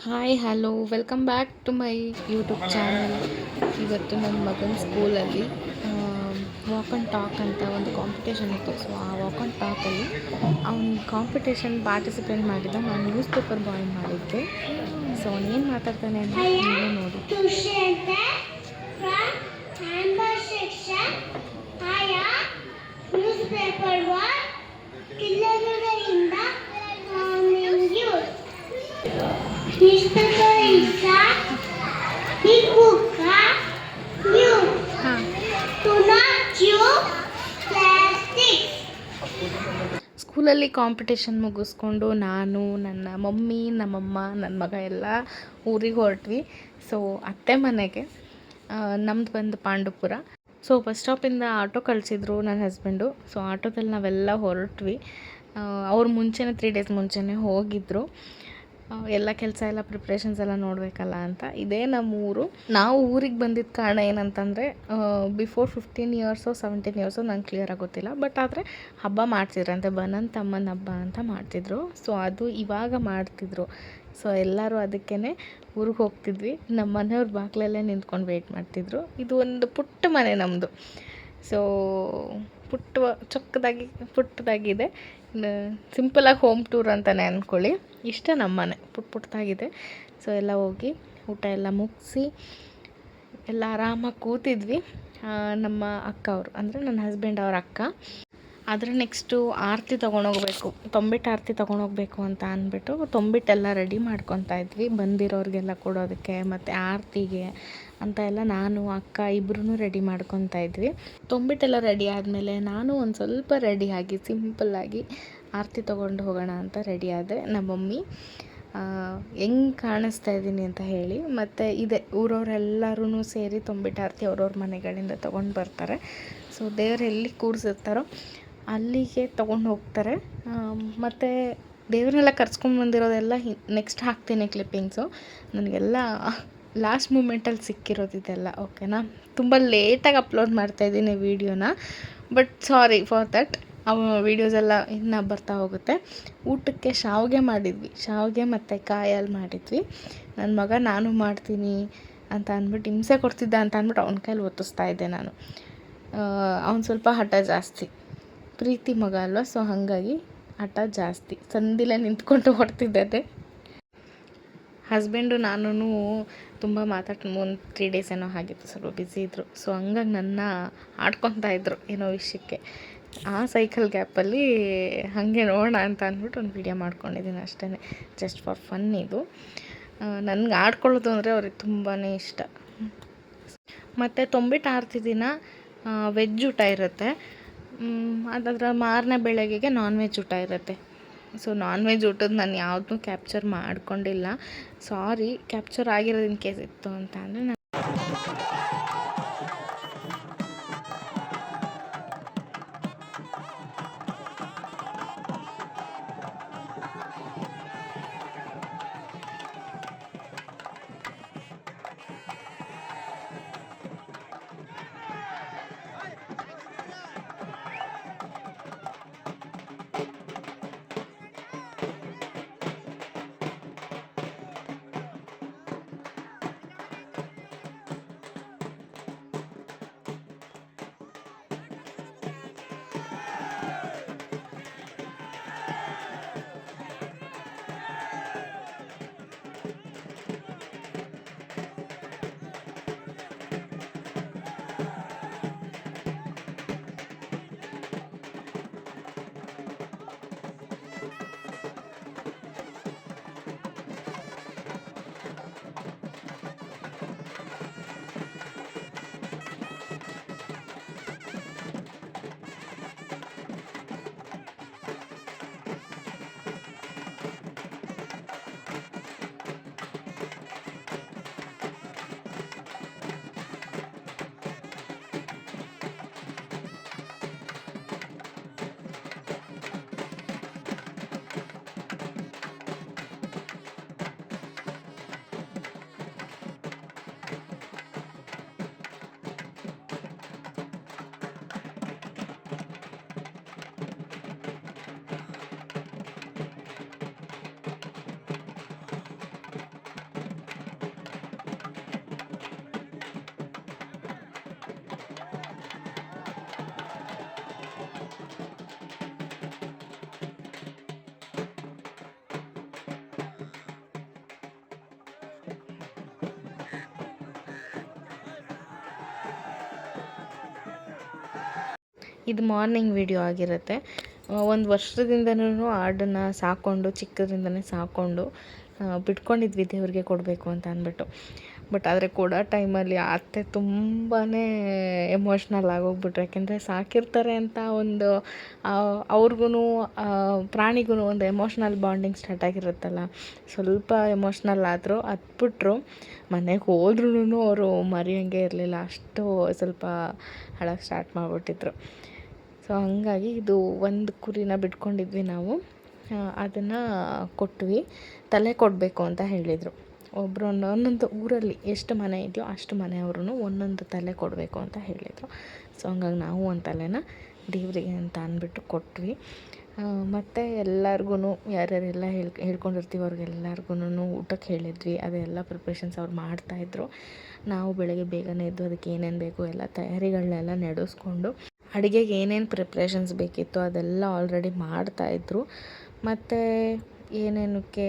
Hi hello welcome back to my YouTube channel. ಇವತ್ತು ನನ್ನ ಮಗನ ಸ್ಕೂಲಲ್ಲಿ ವಾಕ್ ಆ್ಯಂಡ್ ಟಾಕ್ ಅಂತ ಒಂದು ಕಾಂಪಿಟೇಷನ್ ಇತ್ತು. ಸೊ ಆ ವಾಕ್ ಆ್ಯಂಡ್ ಟಾಕಲ್ಲಿ ಅವ್ನು ಕಾಂಪಿಟೇಷನ್ ಪಾರ್ಟಿಸಿಪೇಟ್ ಮಾಡಿದ್ದ. ನಾನು ನ್ಯೂಸ್ ಪೇಪರ್ ಬಾಯ್ ಮಾಡಿದ್ದೆ. ಸೊ ಅವನೇನು ಮಾತಾಡ್ತಾನೆ ಅಂತ ನೀವೇ ನೋಡಿ. ಸ್ಕೂಲಲ್ಲಿ ಕಾಂಪಿಟೇಷನ್ ಮುಗಿಸ್ಕೊಂಡು ನಾನು, ನನ್ನ ಮಮ್ಮಿ, ನಮ್ಮಮ್ಮ, ನನ್ನ ಮಗ ಎಲ್ಲ ಊರಿಗೆ ಹೊರಟ್ವಿ. ಸೊ ಅತ್ತೆ ಮನೆಗೆ. ನಮ್ದು ಬಂದು ಪಾಂಡುಪುರ. ಸೊ ಬಸ್ ಸ್ಟಾಪಿಂದ ಆಟೋ ಕಳಿಸಿದ್ರು ನನ್ನ ಹಸ್ಬೆಂಡು. ಸೊ ಆಟೋದಲ್ಲಿ ನಾವೆಲ್ಲ ಹೊರಟ್ವಿ. ಅವ್ರು ಮುಂಚೆನೇ 3 ಡೇಸ್ ಮುಂಚೆನೇ ಹೋಗಿದ್ದರು. ಎಲ್ಲ ಕೆಲಸ ಎಲ್ಲ ಪ್ರಿಪ್ರೇಷನ್ಸ್ ಎಲ್ಲ ನೋಡಬೇಕಲ್ಲ ಅಂತ. ಇದೇ ನಮ್ಮ ಊರು. ನಾವು ಊರಿಗೆ ಬಂದಿದ್ದ ಕಾರಣ ಏನಂತಂದರೆ, ಬಿಫೋರ್ 15 ಇಯರ್ಸೋ 17 ಇಯರ್ಸೋ ನಂಗೆ ಕ್ಲಿಯರಾಗಿ ಗೊತ್ತಿಲ್ಲ. ಬಟ್ ಆದರೆ ಹಬ್ಬ ಮಾಡ್ತಿದ್ರಂತೆ, ಬನಂತಮ್ಮನ ಹಬ್ಬ ಅಂತ ಮಾಡ್ತಿದ್ರು. ಸೊ ಅದು ಇವಾಗ ಮಾಡ್ತಿದ್ರು. ಸೊ ಎಲ್ಲರೂ ಅದಕ್ಕೇ ಊರಿಗೆ ಹೋಗ್ತಿದ್ವಿ. ನಮ್ಮ ಮನೆಯವ್ರ ಬಾಗಿಲಲ್ಲೇ ನಿಂತ್ಕೊಂಡು ವೆಯ್ಟ್ ಮಾಡ್ತಿದ್ರು. ಇದು ಒಂದು ಪುಟ್ಟ ಮನೆ ನಮ್ಮದು. ಸೊ ಪುಟ್ಟದಾಗಿದೆ. ಸಿಂಪಲಾಗಿ ಹೋಮ್ ಟೂರ್ ಅಂತಲೇ ಅಂದ್ಕೊಳ್ಳಿ. ಇಷ್ಟ ನಮ್ಮ ಮನೆ ಪುಟ್ಟದಾಗಿದೆ. ಸೊ ಎಲ್ಲ ಹೋಗಿ ಊಟ ಎಲ್ಲ ಮುಗಿಸಿ ಎಲ್ಲ ಆರಾಮಾಗಿ ಕೂತಿದ್ವಿ. ನಮ್ಮ ಅಕ್ಕ ಅವರು, ಅಂದರೆ ನನ್ನ ಹಸ್ಬೆಂಡ್ ಅವ್ರ ಅಕ್ಕ, ಆದರೆ ನೆಕ್ಸ್ಟು ಆರತಿ ತೊಗೊಂಡೋಗ್ಬೇಕು, ತೊಂಬಿಟ್ಟು ಆರತಿ ತೊಗೊಂಡೋಗ್ಬೇಕು ಅಂತ ಅಂದ್ಬಿಟ್ಟು ತೊಂಬಿಟ್ಟೆಲ್ಲ ರೆಡಿ ಮಾಡ್ಕೊತಾ ಇದ್ವಿ. ಬಂದಿರೋರಿಗೆಲ್ಲ ಕೊಡೋದಕ್ಕೆ ಮತ್ತು ಆರತಿಗೆ ಅಂತ ಎಲ್ಲ ನಾನು ಅಕ್ಕ ಇಬ್ಬರೂ ರೆಡಿ ಮಾಡ್ಕೊತಾ ಇದ್ವಿ. ತೊಂಬಿಟ್ಟೆಲ್ಲ ರೆಡಿ ಆದಮೇಲೆ ನಾನು ಒಂದು ಸ್ವಲ್ಪ ರೆಡಿಯಾಗಿ ಸಿಂಪಲ್ಲಾಗಿ ಆರತಿ ತೊಗೊಂಡು ಹೋಗೋಣ ಅಂತ ರೆಡಿ ಆದೆ. ನಮ್ಮ ಮಮ್ಮಿ ಹೆಂಗೆ ಕಾಣಿಸ್ತಾ ಇದ್ದೀನಿ ಅಂತ ಹೇಳಿ, ಮತ್ತು ಇದೆ ಊರವರೆಲ್ಲರೂ ಸೇರಿ ತೊಂಬಿಟ್ಟು ಆರತಿ ಅವ್ರವ್ರ ಮನೆಗಳಿಂದ ತೊಗೊಂಡು ಬರ್ತಾರೆ. ಸೊ ದೇವ್ರು ಎಲ್ಲಿ ಕೂರಿಸಿರ್ತಾರೋ ಅಲ್ಲಿಗೆ ತೊಗೊಂಡು ಹೋಗ್ತಾರೆ. ಮತ್ತು ದೇವ್ರನ್ನೆಲ್ಲ ಕರ್ಸ್ಕೊಂಡು ಬಂದಿರೋದೆಲ್ಲ ನೆಕ್ಸ್ಟ್ ಹಾಕ್ತೀನಿ ಕ್ಲಿಪ್ಪಿಂಗ್ಸು. ನನಗೆಲ್ಲ ಲಾಸ್ಟ್ ಮೂಮೆಂಟಲ್ಲಿ ಸಿಕ್ಕಿರೋದು ಇದೆಲ್ಲ, ಓಕೆನಾ. ತುಂಬ ಲೇಟಾಗಿ ಅಪ್ಲೋಡ್ ಮಾಡ್ತಾಯಿದ್ದೀನಿ ವೀಡಿಯೋನ, but sorry for that. Videos ಎಲ್ಲ ಇನ್ನೂ ಬರ್ತಾ ಹೋಗುತ್ತೆ. ಊಟಕ್ಕೆ ಶಾವಿಗೆ ಮಾಡಿದ್ವಿ, ಶಾವಿಗೆ ಮತ್ತು ಕಾಯಲ್ಲಿ ಮಾಡಿದ್ವಿ. ನನ್ನ ಮಗ ನಾನು ಮಾಡ್ತೀನಿ ಅಂತ ಅಂದ್ಬಿಟ್ಟು ಹಿಂಸೆ ಕೊಡ್ತಿದ್ದ ಅಂತ ಅಂದ್ಬಿಟ್ಟು ಅವ್ನ ಕೈಲಿ ಒತ್ತಿಸ್ತಾ ಇದ್ದೆ ನಾನು. ಅವ್ನು ಸ್ವಲ್ಪ ಹಠ ಜಾಸ್ತಿ, ಪ್ರೀತಿ ಮಗ ಅಲ್ವಾ. ಸೊ ಹಾಗಾಗಿ ಹಠ ಜಾಸ್ತಿ, ಸಂದಿಲೇ ನಿಂತ್ಕೊಂಡು ಹೊಡ್ತಿದ್ದೆ. ಹಸ್ಬೆಂಡು ನಾನು ತುಂಬ ಒಂದು 3 ಡೇಸ್ ಏನೋ ಆಗಿತ್ತು, ಸ್ವಲ್ಪ ಬ್ಯುಸಿ ಇದ್ದರು. ಸೊ ಹಂಗಾಗಿ ನನ್ನ ಆಡ್ಕೊತಾ ಇದ್ರು ಏನೋ ವಿಷಯಕ್ಕೆ. ಆ ಸೈಕಲ್ ಗ್ಯಾಪಲ್ಲಿ ಹಾಗೆ ನೋಡೋಣ ಅಂತ ಅಂದ್ಬಿಟ್ಟು ಒಂದು ವೀಡಿಯೋ ಮಾಡ್ಕೊಂಡಿದ್ದೀನಿ ಅಷ್ಟೇ, ಜಸ್ಟ್ ಫಾರ್ ಫನ್. ಇದು ನನಗೆ ಆಡ್ಕೊಳ್ಳೋದು ಅಂದರೆ ಅವ್ರಿಗೆ ತುಂಬಾ ಇಷ್ಟ. ಮತ್ತು ತೊಂಬಿಟ್ಟು ಆರತಿ ದಿನ ವೆಜ್ ಊಟ ಇರುತ್ತೆ. ಅದಾದ್ರೆ ಮಾರನೇ ಬೆಳಗ್ಗೆಗೆ ನಾನ್ ವೆಜ್ ಊಟ ಇರುತ್ತೆ. ಸೊ ನಾನ್ ವೆಜ್ ಊಟದ ನಾನು ಯಾವುದನ್ನೂ ಕ್ಯಾಪ್ಚರ್ ಮಾಡ್ಕೊಂಡಿಲ್ಲ. ಸಾರಿ, ಕ್ಯಾಪ್ಚರ್ ಆಗಿರೋದು ಇನ್ ಕೇಸ್ ಇತ್ತು ಅಂತ ಅಂದರೆ ಇದು ಮಾರ್ನಿಂಗ್ ವಿಡಿಯೋ ಆಗಿರುತ್ತೆ. ಒಂದು ವರ್ಷದಿಂದನೂ ಆಡನ್ನು ಸಾಕ್ಕೊಂಡು ಚಿಕ್ಕದ್ರಿಂದನೇ ಸಾಕ್ಕೊಂಡು ಬಿಟ್ಕೊಂಡಿದ್ವಿ ದೇವ್ರಿಗೆ ಕೊಡಬೇಕು ಅಂತ ಅಂದ್ಬಿಟ್ಟು. ಬಟ್ ಆದರೆ ಕೊಡೋ ಟೈಮಲ್ಲಿ ಅತ್ತೆ ತುಂಬಾ ಎಮೋಷ್ನಲ್ ಆಗೋಗ್ಬಿಟ್ರು. ಯಾಕೆಂದರೆ ಸಾಕಿರ್ತಾರೆ ಅಂತ ಒಂದು ಅವ್ರಿಗೂ ಪ್ರಾಣಿಗೂ ಒಂದು ಎಮೋಷ್ನಲ್ ಬಾಂಡಿಂಗ್ ಸ್ಟಾರ್ಟ್ ಆಗಿರುತ್ತಲ್ಲ, ಸ್ವಲ್ಪ ಎಮೋಷ್ನಲ್ ಆದರು. ಹತ್ಬಿಟ್ರು. ಮನೆಗೆ ಹೋದ್ರೂ ಅವರು ಮರೆಯೋಂಗೆ ಇರಲಿಲ್ಲ, ಅಷ್ಟು ಸ್ವಲ್ಪ ಅಳಕ್ಕೆ ಸ್ಟಾರ್ಟ್ ಮಾಡಿಬಿಟ್ಟಿದ್ರು. ಸೊ ಹಾಗಾಗಿ ಇದು ಒಂದು ಕುರಿನ ಬಿಟ್ಕೊಂಡಿದ್ವಿ ನಾವು. ಅದನ್ನು ಕೊಟ್ವಿ. ತಲೆ ಕೊಡಬೇಕು ಅಂತ ಹೇಳಿದರು. ಒಬ್ಬರು ಒಂದೊಂದು ಊರಲ್ಲಿ ಎಷ್ಟು ಮನೆ ಇದೆಯೋ ಅಷ್ಟು ಮನೆಯವ್ರೂ ಒಂದೊಂದು ತಲೆ ಕೊಡಬೇಕು ಅಂತ ಹೇಳಿದರು. ಸೊ ಹಂಗಾಗಿ ನಾವು ಒಂದು ತಲೆನ ದೇವರಿಗೆ ಅಂತ ಅಂದ್ಬಿಟ್ಟು ಕೊಟ್ವಿ. ಮತ್ತು ಎಲ್ಲರಿಗೂ ಯಾರ್ಯಾರೆಲ್ಲ ಹೇಳ್ಕೊಂಡಿರ್ತೀವಿ ಅವ್ರಿಗೆಲ್ಲರಿಗೂ ಊಟಕ್ಕೆ ಹೇಳಿದ್ವಿ. ಅದೆಲ್ಲ ಪ್ರಿಪ್ರೇಷನ್ಸ್ ಅವ್ರು ಮಾಡ್ತಾಯಿದ್ರು. ನಾವು ಬೆಳಗ್ಗೆ ಬೇಗನೆ ಎದ್ದು ಅದಕ್ಕೆ ಏನೇನು ಬೇಕು ಎಲ್ಲ ತಯಾರಿಗಳನ್ನೆಲ್ಲ ನಡೆಸ್ಕೊಂಡು ಅಡುಗೆಗೆ ಏನೇನು ಪ್ರಿಪ್ರೇಷನ್ಸ್ ಬೇಕಿತ್ತು ಅದೆಲ್ಲ ಆಲ್ರೆಡಿ ಮಾಡ್ತಾಯಿದ್ರು. ಮತ್ತು ಏನೇನಕ್ಕೆ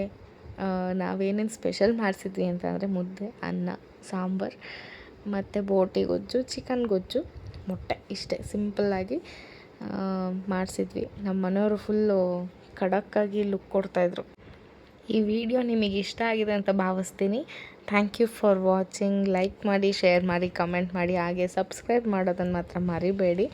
ನಾವೇನೇನು ಸ್ಪೆಷಲ್ ಮಾಡಿಸಿದ್ವಿ ಅಂತಂದರೆ ಮುದ್ದೆ, ಅನ್ನ, ಸಾಂಬಾರು ಮತ್ತು ಬೋಟಿ ಗೊಜ್ಜು, ಚಿಕನ್ ಗೊಜ್ಜು, ಮೊಟ್ಟೆ, ಇಷ್ಟೇ ಸಿಂಪಲ್ಲಾಗಿ ಮಾಡಿಸಿದ್ವಿ. ನಮ್ಮ ಮನೆಯವರು ಫುಲ್ಲು ಖಡಕ್ಕಾಗಿ ಲುಕ್ ಕೊಡ್ತಾಯಿದ್ರು. ಈ ವಿಡಿಯೋ ನಿಮಗೆ ಇಷ್ಟ ಆಗಿದೆ ಅಂತ ಭಾವಿಸ್ತೀನಿ. Thank you for watching. Like ಮಾಡಿ, ಶೇರ್ ಮಾಡಿ, ಕಮೆಂಟ್ ಮಾಡಿ, ಹಾಗೆ ಸಬ್ಸ್ಕ್ರೈಬ್ ಮಾಡೋದನ್ನು ಮಾತ್ರ ಮರಿಬೇಡಿ.